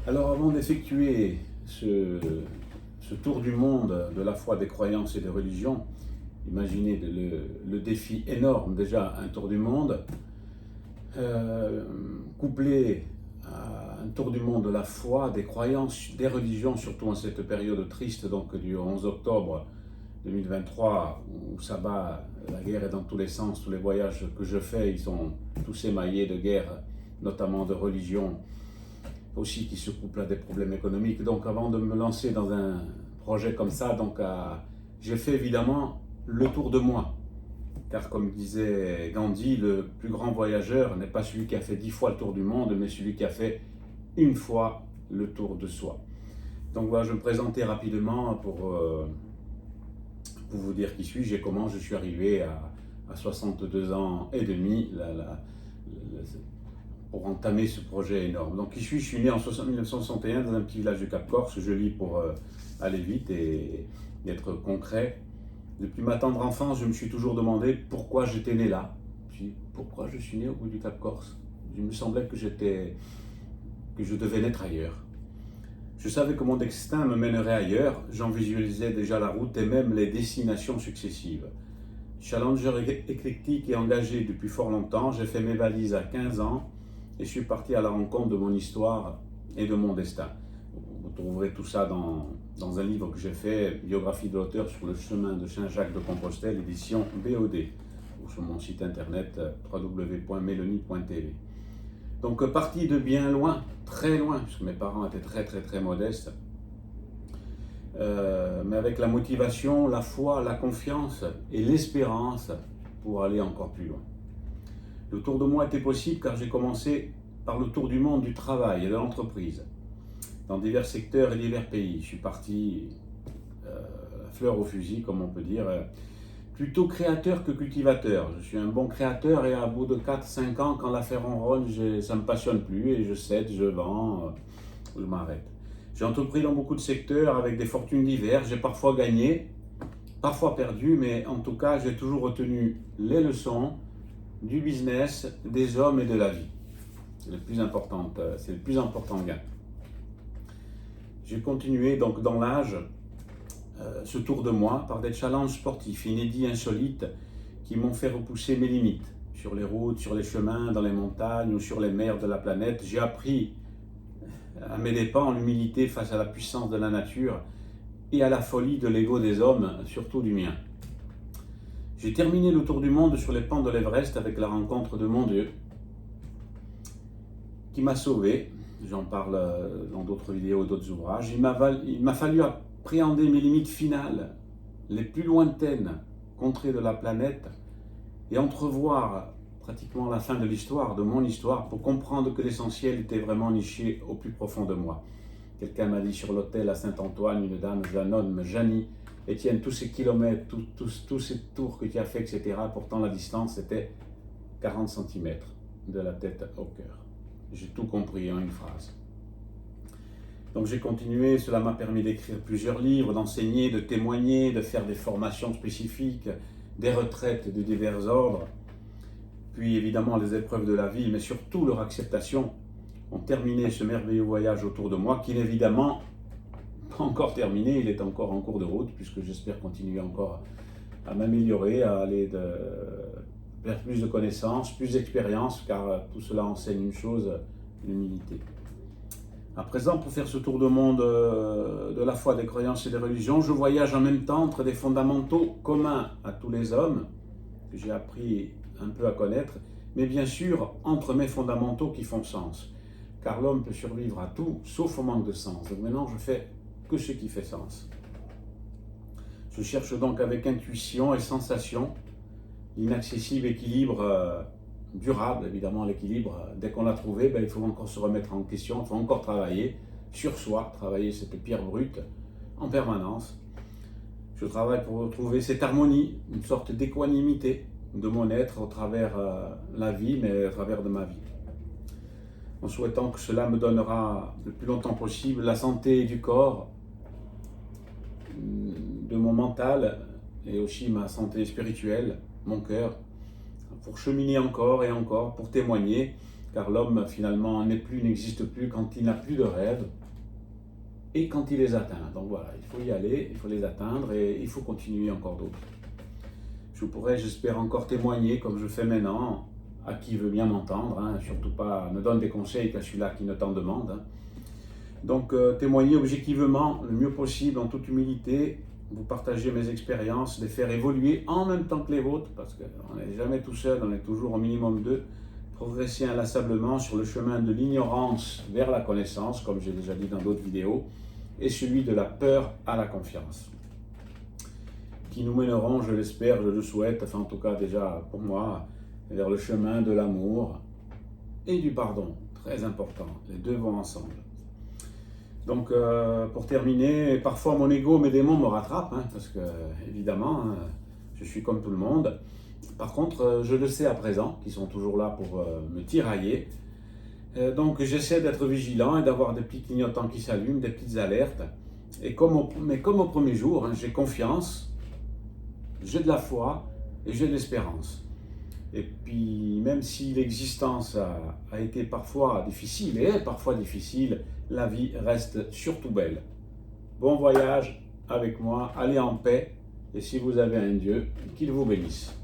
Alors avant d'effectuer ce tour du monde de la foi, des croyances et des religions, imaginez le défi énorme, déjà un tour du monde, couplé à un tour du monde de la foi, des croyances, des religions, surtout en cette période triste donc du 11 octobre 2023 où ça bat, la guerre est dans tous les sens, tous les voyages que je fais, ils sont tous émaillés de guerre, notamment de religion, aussi qui se couple à des problèmes économiques. Donc avant de me lancer dans un projet comme ça, j'ai fait évidemment le tour de moi. Car comme disait Gandhi, le plus grand voyageur n'est pas celui qui a fait 10 fois le tour du monde, mais celui qui a fait une fois le tour de soi. Donc voilà, je vais me présenter rapidement pour vous dire qui suis-je et comment je suis arrivé à 62 ans et demi pour entamer ce projet énorme. Donc qui suis-je? Je suis né en 1961 dans un petit village du Cap Corse. Je lis pour aller vite et être concret. Depuis ma tendre enfance, je me suis toujours demandé pourquoi j'étais né là. Puis pourquoi je suis né au bout du Cap Corse? Il me semblait que je devais naître ailleurs. Je savais que mon destin me mènerait ailleurs. J'en visualisais déjà la route et même les destinations successives. Challenger éclectique et engagé depuis fort longtemps, j'ai fait mes valises à 15 ans et suis parti à la rencontre de mon histoire et de mon destin. Vous trouverez tout ça dans un livre que j'ai fait, biographie de l'auteur sur le chemin de Saint-Jacques-de-Compostelle, édition BOD, ou sur mon site internet www.meloni.tv. Donc parti de bien loin, très loin, puisque mes parents étaient très modestes, mais avec la motivation, la foi, la confiance et l'espérance pour aller encore plus loin. Le tour de moi était possible car j'ai commencé par le tour du monde du travail et de l'entreprise, dans divers secteurs et divers pays. Je suis parti fleur au fusil, comme on peut dire, plutôt créateur que cultivateur. Je suis un bon créateur et à bout de 4-5 ans, quand l'affaire ronronne, ça ne me passionne plus et je cède, je vends, je m'arrête. J'ai entrepris dans beaucoup de secteurs avec des fortunes diverses. J'ai parfois gagné, parfois perdu, mais en tout cas, j'ai toujours retenu les leçons du business, des hommes et de la vie. C'est le plus important gain. J'ai continué donc dans l'âge ce tour de moi par des challenges sportifs inédits, insolites, qui m'ont fait repousser mes limites. Sur les routes, sur les chemins, dans les montagnes ou sur les mers de la planète, j'ai appris à mes dépens l'humilité face à la puissance de la nature et à la folie de l'ego des hommes, surtout du mien. J'ai terminé le tour du monde sur les pans de l'Everest avec la rencontre de mon Dieu, qui m'a sauvé. J'en parle dans d'autres vidéos, d'autres ouvrages. Il m'a fallu appréhender mes limites finales, les plus lointaines contrées de la planète, et entrevoir pratiquement la fin de l'histoire, de mon histoire, pour comprendre que l'essentiel était vraiment niché au plus profond de moi. Quelqu'un m'a dit sur l'autel à Saint-Antoine, une dame, Jeannone, Janie, Étienne, tous ces kilomètres, tous ces tours que tu as fait, etc., pourtant la distance était 40 cm de la tête au cœur. J'ai tout compris en une phrase. Donc j'ai continué, cela m'a permis d'écrire plusieurs livres, d'enseigner, de témoigner, de faire des formations spécifiques, des retraites de divers ordres, puis évidemment les épreuves de la vie, mais surtout leur acceptation, ont terminé ce merveilleux voyage autour de moi, qui n'est évidemment pas encore terminé, il est encore en cours de route, puisque j'espère continuer encore à m'améliorer, à aller vers plus de connaissances, plus d'expérience, car tout cela enseigne une chose, l'humilité. À présent, pour faire ce tour de monde de la foi, des croyances et des religions, je voyage en même temps entre des fondamentaux communs à tous les hommes, que j'ai appris un peu à connaître, mais bien sûr entre mes fondamentaux qui font sens, car l'homme peut survivre à tout, sauf au manque de sens. Donc maintenant, je fais que ce qui fait sens. Je cherche donc avec intuition et sensation l'inaccessible équilibre durable. Évidemment, l'équilibre, dès qu'on l'a trouvé, il faut encore se remettre en question, il faut encore travailler sur soi, travailler cette pierre brute en permanence. Je travaille pour retrouver cette harmonie, une sorte d'équanimité de mon être au travers la vie, mais au travers de ma vie. En souhaitant que cela me donnera le plus longtemps possible la santé du corps, de mon mental et aussi ma santé spirituelle, mon cœur, pour cheminer encore et encore, pour témoigner car l'homme finalement n'existe plus quand il n'a plus de rêves et quand il les atteint. Donc voilà, il faut y aller, il faut les atteindre et il faut continuer encore d'autres. Je pourrais, j'espère, encore témoigner comme je fais maintenant, à qui veut bien m'entendre, hein, surtout pas ne donne des conseils qu'à celui-là qui ne t'en demande. Hein. Donc témoigner objectivement, le mieux possible, en toute humilité, vous partager mes expériences, les faire évoluer en même temps que les vôtres, parce qu'on n'est jamais tout seul, on est toujours au minimum deux, progresser inlassablement sur le chemin de l'ignorance vers la connaissance, comme j'ai déjà dit dans d'autres vidéos, et celui de la peur à la confiance, qui nous mèneront, je l'espère, je le souhaite, enfin en tout cas déjà pour moi, vers le chemin de l'amour et du pardon, très important, les deux vont ensemble. Donc pour terminer, parfois mon ego, mes démons me rattrapent, hein, parce que évidemment, hein, je suis comme tout le monde. Par contre, je le sais à présent, qu'ils sont toujours là pour me tirailler. Donc j'essaie d'être vigilant et d'avoir des petits clignotants qui s'allument, des petites alertes. Et comme au premier jour, hein, j'ai confiance, j'ai de la foi et j'ai de l'espérance. Et puis, même si l'existence a été parfois difficile, et est parfois difficile, la vie reste surtout belle. Bon voyage avec moi, allez en paix, et si vous avez un Dieu, qu'il vous bénisse.